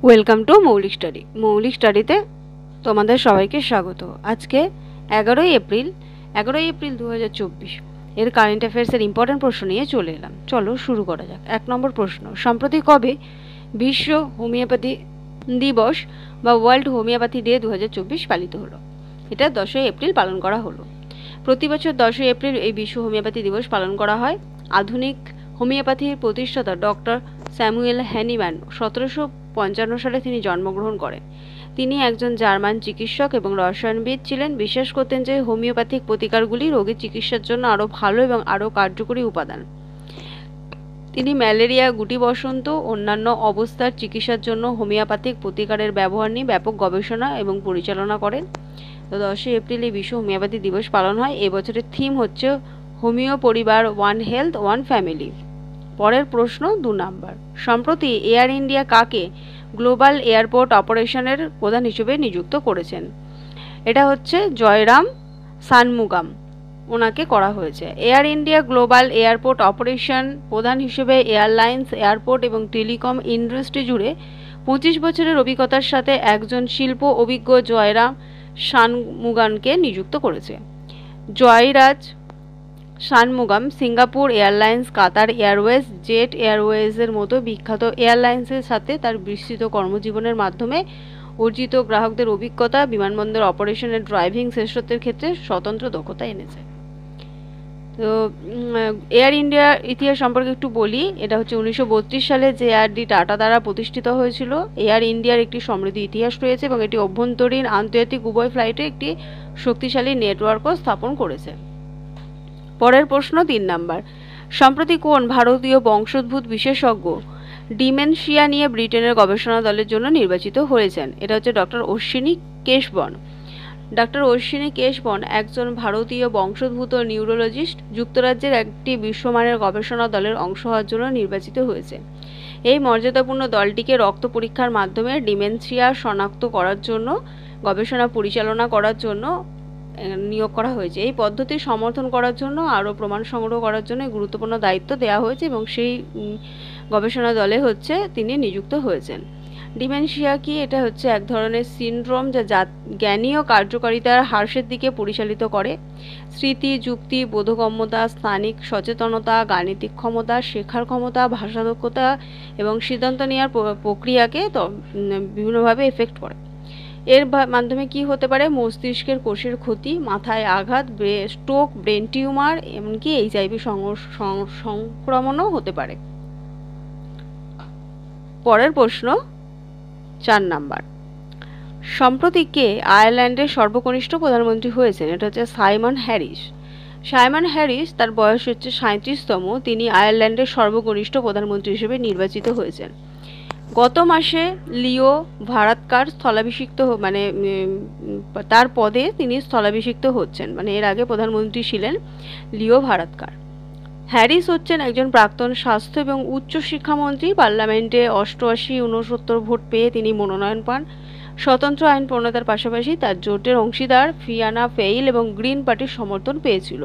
Welcome to মৌলিক study. মৌলিক স্টাডিতে তোমাদের সবাইকে স্বাগত। আজকে 11 এপ্রিল 2024 এর কারেন্ট অ্যাফেয়ার্সের ইম্পর্টেন্ট প্রশ্ন নিয়ে চলে এলাম। চলো শুরু করা যাক। 1 নম্বর প্রশ্ন, সম্প্রতি কবে বিশ্ব হোমিওপ্যাথি দিবস বা ওয়ার্ল্ড হোমিওপ্যাথি ডে 2024 পালিত হলো? এটা 10ই এপ্রিল পালন করা হলো। প্রতি বছর 10ই এপ্রিল এই বিশ্ব হোমিওপ্যাথি দিবস পালন করা হয়। আধুনিক হোমিওপ্যাথির প্রতিষ্ঠাতা ডক্টর স্যামুয়েল হ্যানিম্যান 1755 সালে তিনি জন্মগ্রহণ করেন। তিনি একজন জার্মান চিকিৎসক এবং রসায়নবিদ ছিলেন। বিশ্বাস করতেন যে হোমিওপ্যাথিক প্রতিকারগুলি রোগীর চিকিৎসার জন্য আরও ভালো এবং আরও কার্যকরী উপাদান। তিনি ম্যালেরিয়া, গুটি বসন্ত, অন্যান্য অবস্থার চিকিৎসার জন্য হোমিওপ্যাথিক প্রতিকারের ব্যবহার নিয়ে ব্যাপক গবেষণা এবং পরিচালনা করেন। তো 10ই এপ্রিল এই বিশ্ব হোমিওপ্যাথি দিবস পালন হয়। এবছরের থিম হচ্ছে হোমিও পরিবার, ওয়ান হেলথ ওয়ান ফ্যামিলি। পরের প্রশ্ন 2 নম্বর, সম্প্রতি এয়ার ইন্ডিয়া কাকে গ্লোবাল এয়ারপোর্ট অপারেশনের প্রধান হিসেবে নিযুক্ত করেছেন? এটা হচ্ছে জয়রাম সানমুগাম, ওনাকে করা হয়েছে। Air India global airport operation প্রধান হিসেবে এয়ারলাইন্স, এয়ারপোর্ট এবং টেলিকম ইন্ডাস্ট্রি জুড়ে 25 বছরের অভিজ্ঞতার সাথে একজন শিল্প অভিজ্ঞ জয়রাম সানমুগামকে নিযুক্ত করেছে। Jayraj সানমুগাম Singapore airlines, Qatar Airways, jet এয়ারওয়েজের মতো বিখ্যাত এয়ারলাইন্সের সাথে তার বিস্তৃত কর্মজীবনের মাধ্যমে অর্জিত গ্রাহকদের অভিজ্ঞতা বিমানবন্দর অপারেশনের ড্রাইভিং শ্রেষ্ঠত্বের ক্ষেত্রে স্বতন্ত্র দক্ষতা এনেছে। তো এয়ার ইন্ডিয়ার ইতিহাস সম্পর্কে একটু বলি। এটা হচ্ছে 1932 সালে জে.আর.ডি. টাটা দ্বারা প্রতিষ্ঠিত হয়েছিল। এয়ার ইন্ডিয়ার একটি সমৃদ্ধ ইতিহাস রয়েছে এবং এটি অভ্যন্তরীণ আন্তর্জাতিক উভয় ফ্লাইটে একটি শক্তিশালী নেটওয়ার্কও স্থাপন করেছে। পরের প্রশ্ন 3 নম্বর, সম্প্রতি কোন ভারতীয় বংশোদ্ভূত বিশেষজ্ঞ ডিমেনশিয়া নিয়ে ব্রিটেনের গবেষণা দলের জন্য নির্বাচিত হয়েছেন? এটা হচ্ছে ডক্টর অশ্বিনী কেশবন। ডক্টর অশ্বিনী কেশবন একজন ভারতীয় বংশোদ্ভূত নিউরোলজিস্ট। যুক্তরাজ্যের একটি বিশ্বমানের গবেষণা দলের অংশ হওয়ার জন্য নির্বাচিত হয়েছে। এই মর্যাদাপূর্ণ দলটিকে রক্ত পরীক্ষার মাধ্যমে ডিমেনশিয়া শনাক্ত করার জন্য গবেষণা পরিচালনা করার জন্য নিয়োগ করা হয়েছে। এই পদ্ধতি সমর্থন করার জন্য আরও প্রমাণ সংগ্রহ করার জন্য গুরুত্বপূর্ণ দায়িত্ব দেওয়া হয়েছে এবং সেই গবেষণা দলে হচ্ছে তিনি নিযুক্ত হয়েছেন। ডিমেনশিয়া কি? এটা হচ্ছে এক ধরনের সিনড্রোম যা জ্ঞানীয় কার্যকারিতার হ্রাসের দিকে পরিচালিত করে। স্মৃতি, যুক্তি, বোধগম্যতা, স্থানিক সচেতনতা, গাণিতিক ক্ষমতা, শেখার ক্ষমতা, ভাষা দক্ষতা এবং সিদ্ধান্ত নেওয়ার প্রক্রিয়াকে বিভিন্নভাবে এফেক্ট করে। এর মাধ্যমে কি হতে পারে? মস্তিষ্কের কোষের ক্ষতি, মাথায় আঘাত, স্ট্রোক, ব্রেন টিউমার, এমনকি এইচআইভি সংক্রমণও হতে পারে। পরের প্রশ্ন 4 নম্বর, সম্প্রতি কে আয়ারল্যান্ডের সর্বকনিষ্ঠ প্রধানমন্ত্রী হয়েছেন? এটা হচ্ছে সাইমন হ্যারিস। সাইমন হ্যারিস, তার বয়স হচ্ছে 37তম। তিনি আয়ারল্যান্ডের সর্বকনিষ্ঠ প্রধানমন্ত্রী হিসেবে নির্বাচিত হয়েছেন। গত মাসে লিও ভারাদকার স্থলাভিষিক্ত তার পদে তিনি স্থলাভিষিক্ত হচ্ছেন। এর আগে প্রধানমন্ত্রী ছিলেন লিও ভারাদকার। হ্যারিস হচ্ছেন একজন প্রাক্তন স্বাস্থ্য এবং উচ্চ শিক্ষামন্ত্রী। পার্লামেন্টে 88-69 ভোট পেয়ে তিনি মনোনয়ন পান। স্বতন্ত্র আইন প্রণেতার পাশাপাশি তার জোটের অংশীদার ফিয়ানা ফেইল এবং গ্রিন পার্টির সমর্থন পেয়েছিল।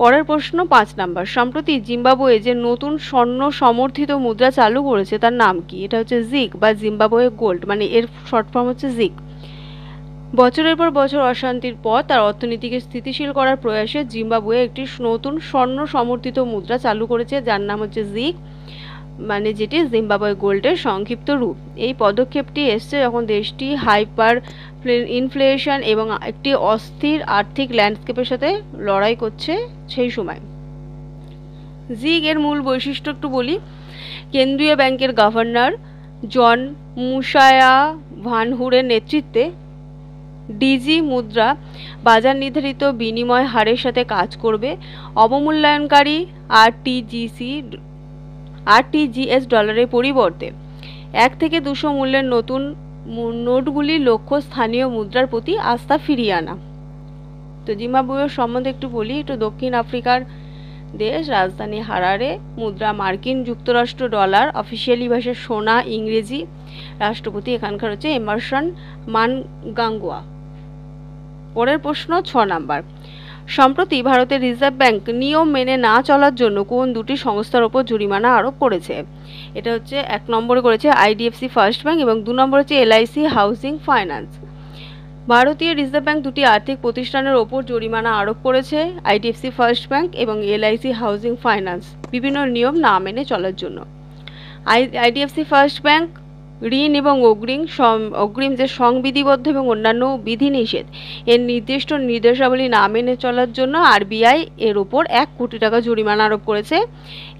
পরের প্রশ্ন 5 নম্বর, সম্প্রতি জিম্বাবুয়ে যে নতুন স্বর্ণ সমর্থিত মুদ্রা চালু করেছে তার নাম কি? এটা হচ্ছে জিগ বা জিম্বাবুয়ে গোল্ড, এর শর্ট ফর্ম হচ্ছে জিগ। বছরের পর বছর অশান্তির পর তার অর্থনীতিকে স্থিতিশীল করার প্রয়াসে জিম্বাবুয়ে একটি নতুন স্বর্ণ সমর্থিত মুদ্রা চালু করেছে যার নাম হচ্ছে জিগ, যেটি জিম্বাবুয়ে গোল্ডের সংক্ষিপ্ত রূপ। এই পদক্ষেপটি এসছে যখন দেশটি হাইপার ইনফ্লেশন এবং একটি অস্থির আর্থিক ল্যান্ডস্কেপের সাথে লড়াই করছে সেই সময়। জিগ এর মূল বৈশিষ্ট্য একটু বলি। কেন্দ্রীয় ব্যাংকের গভর্নর জন মুসায়া ভানহুরের নেতৃত্বে ডিজি মুদ্রা বাজার নির্ধারিত বিনিময় হারের সাথে কাজ করবে। অবমূল্যায়নকারী আরটিজিএস ডলারের পরিবর্তে 1 থেকে 200 মূল্যের নতুন নোটগুলির লক্ষ্য স্থানীয় মুদ্রার প্রতি আস্থা ফিরিয়ে আনা। তো জিম্বাবুয়ের সম্বন্ধে একটু বলি। একটু দক্ষিণ আফ্রিকার দেশ, রাজধানী হারারে, মুদ্রা মার্কিন যুক্তরাষ্ট্র ডলার, অফিসিয়ালি ভাষা সোনা, ইংরেজি। রাষ্ট্রপতি এখানকার হচ্ছে এমারসন মানগাঙ্গোয়া। পরের প্রশ্ন 6 নম্বর, সম্প্রতি ভারতের রিজার্ভ ব্যাংক নিয়ম মেনে না চলার জন্য কোন দুটি সংস্থার ওপর জরিমানা আরোপ করেছে? এটা হচ্ছে 1 নম্বরে করেছে আইডিএফসি ফার্স্ট ব্যাংক এবং 2 নম্বরে হচ্ছে এলআইসি হাউজিং ফাইন্যান্স। ভারতীয় রিজার্ভ ব্যাংক দুটি আর্থিক প্রতিষ্ঠানের ওপর জরিমানা আরোপ করেছে, আইডিএফসি ফার্স্ট ব্যাংক এবং এলআইসি হাউজিং ফাইন্যান্স, বিভিন্ন নিয়ম না মেনে চলার জন্য। আইডিএফসি ফার্স্ট ব্যাংক ঋণ এবং অগ্রিম যে সংবিধিবদ্ধ এবং অন্যান্য বিধিনিষেধ এর নির্দিষ্ট নির্দেশাবলী না মেনে চলার জন্য আরবিআই এর ওপর 1 কোটি টাকা জরিমানা আরোপ করেছে।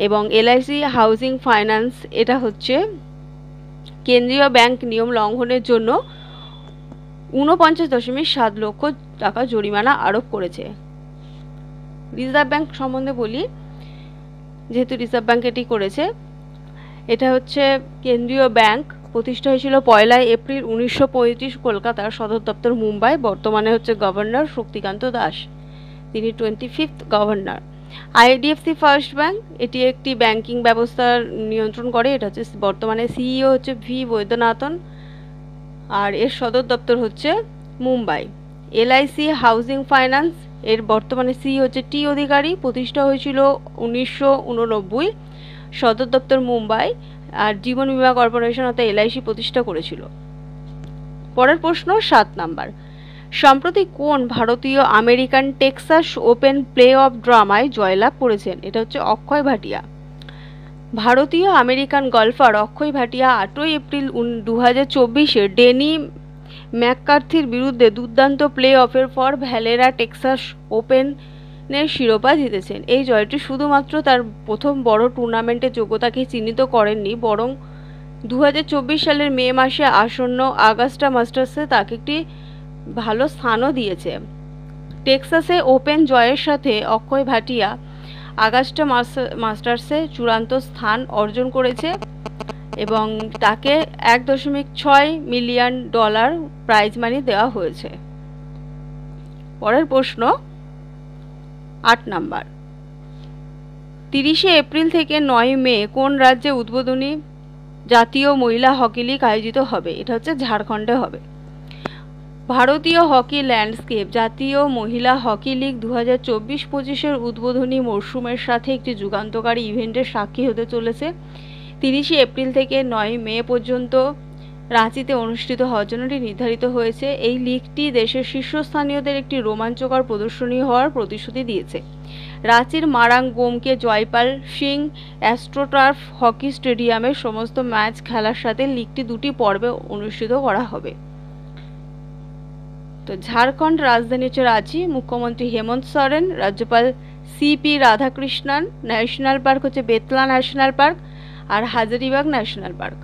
এবং এলআইসি হাউজিং ফাইন্যান্স এটা হচ্ছে কেন্দ্রীয় ব্যাংক নিয়ম লঙ্ঘনের জন্য 49.7 লক্ষ টাকা জরিমানা আরোপ করেছে। রিজার্ভ ব্যাংক সম্বন্ধে বলি, যেহেতু রিজার্ভ ব্যাংক এটি করেছে, এটা হচ্ছে কেন্দ্রীয় ব্যাংক, প্রতিষ্ঠা হয়েছিল 1 এপ্রিল 1935, কলকাতার সদর দপ্তর মুম্বাই, বর্তমানে হচ্ছে গভর্নর শক্তিকান্ত দাস, তিনি 25th governor. IDFC first bank এটি একটি ব্যাংকিং ব্যবস্থার নিয়ন্ত্রণ করে, এটা হচ্ছে বর্তমানে সিইও হচ্ছে ভি বৈদ্যনাথন আর এর সদর দপ্তর হচ্ছে মুম্বাই। এলআইসি হাউজিং ফাইন্যান্স এর বর্তমানে সিইও হচ্ছে টি অধিকারী, প্রতিষ্ঠা হয়েছিল 1989, সদর দপ্তর মুম্বাই, আর জীবন বীমা কর্পোরেশন অর্থাৎ এলআইসি প্রতিষ্ঠা করেছিল। পরের প্রশ্ন 7 নাম্বার, সম্প্রতি কোন ভারতীয় American Texas Open play off ড্রামায় জয়লাভ করেছেন? এটা হচ্ছে অক্ষয় ভাটিয়া। ভারতীয় American golfer Akshay Bhatia 8 April 2024 Denny ম্যাককার্থির বিরুদ্ধে দুর্দান্ত প্লে অফের পর ভ্যালেরা টেক্সাস ওপেনের শিরোপা জিতেছেন। এই জয়টি শুধুমাত্র তার প্রথম বড় টুর্নামেন্টের যোগ্যতাকে চিহ্নিত করেননি, বরং 2024 সালের মে মাসে আসন্ন আগস্টা মাস্টার্সে তাকে একটি ভালো স্থানও দিয়েছে। টেক্সাসে ওপেন জয়ের সাথে অক্ষয় ভাটিয়া আগস্টা মাস্টার্সে চূড়ান্ত স্থান অর্জন করেছে এবং তাকে $1.6 মিলিয়ন প্রাইজ মানি দেওয়া হয়েছে। পরের প্রশ্ন 8 নাম্বার, 30 এপ্রিল থেকে 9 মে কোন রাজ্যে উদ্বোধনী জাতীয় মহিলা হকি লীগ আয়োজিত হবে? এটা হচ্ছে ঝাড়খণ্ডে হবে। ভারতীয় হকি ল্যান্ডস্কেপ জাতীয় মহিলা হকি লীগ 2024-25 উদ্বোধনী মরশুমের সাথে একটি যুগান্তকারী ইভেন্টের সাক্ষী হতে চলেছে। 30 এপ্রিল থেকে 9 মে পর্যন্ত রাঁচিতে অনুষ্ঠিত হওয়ার জন্য এটি নির্ধারিত হয়েছে। এই লিগটি দেশের শীর্ষস্থানীয়দের একটি রোমাঞ্চকর প্রদর্শনী হওয়ার প্রতিশ্রুতি দিয়েছে। রাঁচির মারাং গোমকে জয়পাল সিং অ্যাস্ট্রোটার্ফ হকি স্টেডিয়ামের সমস্ত ম্যাচ খেলার সাথে লিগটি 2টি পর্বে অনুষ্ঠিত করা হবে। তো ঝাড়খণ্ড রাজধানী হচ্ছে রাঁচি, মুখ্যমন্ত্রী হেমন্ত সোরেন, রাজ্যপাল সিপি রাধাকৃষ্ণন, ন্যাশনাল পার্ক হচ্ছে বেতলা ন্যাশনাল পার্ক আর হাজারিবাগ ন্যাশনাল পার্ক।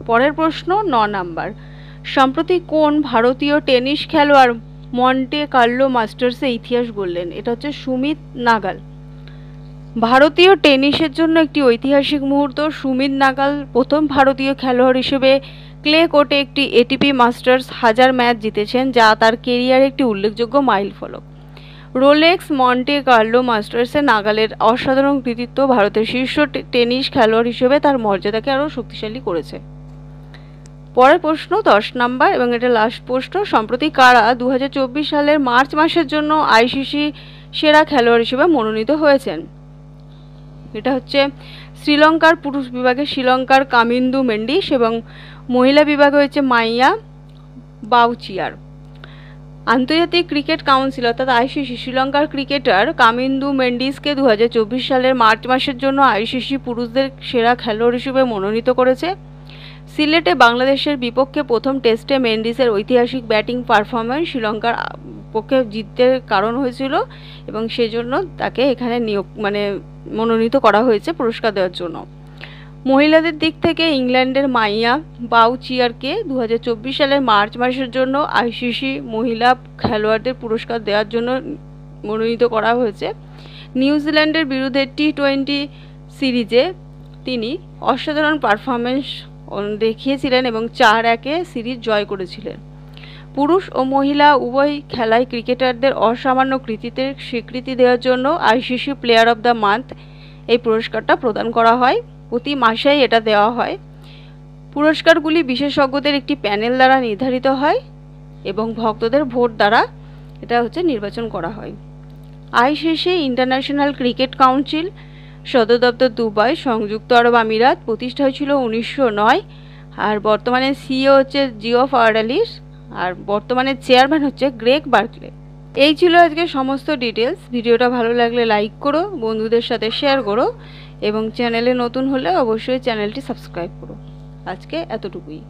পরের প্রশ্ন 9 নাম্বার, সম্প্রতি কোন ভারতীয় টেনিস খেলোয়াড় মন্টে কার্লো মাস্টার্সে ইতিহাস গড়লেন? এটা হচ্ছে সুমিত নাগাল। ভারতীয় টেনিসের জন্য একটি ঐতিহাসিক মুহূর্ত, সুমিত নাগাল প্রথম ভারতীয় খেলোয়াড় হিসেবে ক্লে কোর্টে একটি এটিপি মাস্টার্স 1000 ম্যাচ জিতেছেন, যা তার কেরিয়ারে একটি উল্লেখযোগ্য মাইলফলক। রোলেক্স মন্টে কার্লো মাস্টার্সে নাগালের অসাধারণ কৃতিত্ব ভারতের শীর্ষ টেনিস খেলোয়াড় হিসেবে তার মর্যাদাকে আরও শক্তিশালী করেছে। পরের প্রশ্ন 10 নাম্বার এবং এটা লাস্ট প্রশ্ন, সম্প্রতি কারা 2024 সালের মার্চ মাসের জন্য আইসিসি সেরা খেলোয়াড় হিসেবে মনোনীত হয়েছেন? এটা হচ্ছে শ্রীলঙ্কার পুরুষ বিভাগে শ্রীলঙ্কার কামিন্দু মেন্ডিস এবং মহিলা বিভাগে হচ্ছে মাইয়া বাউচিয়ার। আন্তর্জাতিক ক্রিকেট কাউন্সিল অর্থাৎ আইসিসি শ্রীলঙ্কার ক্রিকেটার কামিন্দু মেন্ডিসকে 2024 সালের মার্চ মাসের জন্য আইসিসি পুরুষদের সেরা খেলোয়াড় হিসেবে মনোনীত করেছে। সিলেটে বাংলাদেশের বিপক্ষে প্রথম টেস্টে মেন্ডিসের ঐতিহাসিক ব্যাটিং পারফরম্যান্স শ্রীলঙ্কার পক্ষে জিততে কারণ হয়েছিল এবং সেজন্য তাকে এখানে মনোনীত করা হয়েছে পুরস্কার দেওয়ার জন্য। মহিলাদের দিক থেকে ইংল্যান্ডের মাইয়া বাউচিয়ারকে 2024 সালের মার্চ মাসের জন্য আইসিসি মহিলা খেলোয়াড়দের পুরস্কার দেওয়ার জন্য মনোনীত করা হয়েছে। নিউজিল্যান্ডের বিরুদ্ধে টি20 সিরিজে তিনি অসাধারণ পারফরমেন্স দেখিয়েছিলেন এবং 4-1 সিরিজ জয় করেছিলেন। পুরুষ ও মহিলা উভয় খেলায় ক্রিকেটারদের অসামান্য কৃতিত্বের স্বীকৃতি দেওয়ার জন্য ICC player of the month এই পুরস্কারটা প্রদান করা হয়। প্রতি মাসেই এটা দেওয়া হয়। পুরস্কারগুলি বিশেষজ্ঞদের একটি প্যানেল দ্বারা নির্ধারিত হয় এবং ভক্তদের ভোট দ্বারা এটা নির্বাচন করা হয়। আইসিসি ইন্টারন্যাশনাল ক্রিকেট কাউন্সিল, সদর দপ্তর দুবাই, সংযুক্ত আরব আমিরাত, প্রতিষ্ঠা হয়েছিল 1909। আর বর্তমানে সিইও হচ্ছে জিওফ আর্ডালিস, আর বর্তমানে চেয়ারম্যান হচ্ছে গ্রেগ বার্কলে। এই ছিল আজকে সমস্ত ডিটেলস। ভিডিওটা ভালো লাগলে লাইক করো, বন্ধুদের সাথে শেয়ার করো এবং চ্যানেলে নতুন হলে অবশ্যই চ্যানেলটি সাবস্ক্রাইব করো। আজকে এতটুকুই।